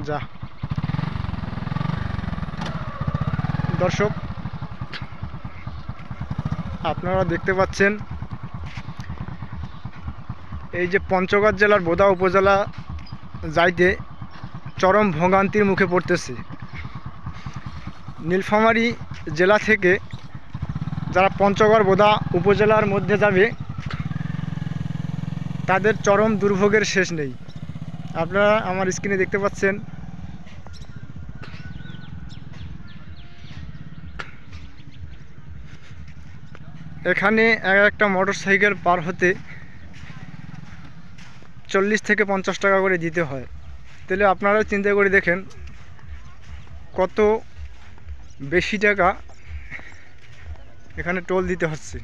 যা দর্শক আপনারা দেখতে পাচ্ছেন এই যে পঞ্চগড় জেলার বোদা উপজেলা যাইতে চরম ভোগান্তির মুখে পড়তেছে। নীলফামারী জেলা থেকে যারা পঞ্চগড় বোদা উপজেলার মধ্যে যাবে তাদের চরম দুর্ভোগের শেষ নেই। আপনারা আমার স্ক্রিনে দেখতে পাচ্ছেন এখানে একটা মোটরসাইকেল পার হতে 40 থেকে 50 টাকা করে দিতে হয়। তাহলে আপনারা চিন্তা করে দেখেন কত বেশি টাকা এখানে টোল দিতে হচ্ছে।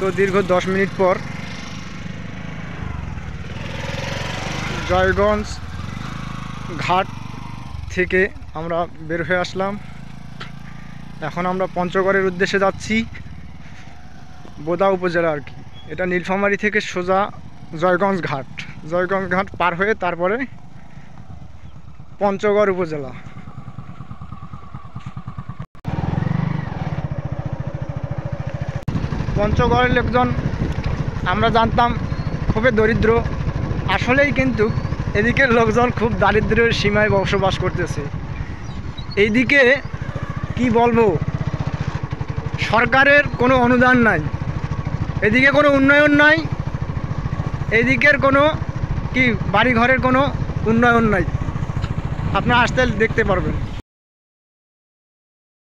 তো দীর্ঘ 10 মিনিট পর জয়গঞ্জ ঘাট থেকে আমরা বের হয়ে আসলাম। এখন আমরা পঞ্চগড়ের উদ্দেশ্যে যাচ্ছি, বোদা উপজেলা আর কি। এটা নীলফামারী থেকে সোজা জয়গঞ্জ ঘাট পার হয়ে তারপরে পঞ্চগড় উপজেলা। পঞ্চগড়ের লোকজন আমরা জানতাম খুবই দরিদ্র, আসলেই কিন্তু এদিকের লোকজন খুব দারিদ্র্যের সীমায় বসবাস করতেছে। এইদিকে কি বলবো, সরকারের কোনো অনুদান নাই, এদিকে কোনো উন্নয়ন নাই, এদিকের কোনো কি বাড়িঘরের কোনো উন্নয়ন নাই। আপনারা আসতে দেখতে পারবেন।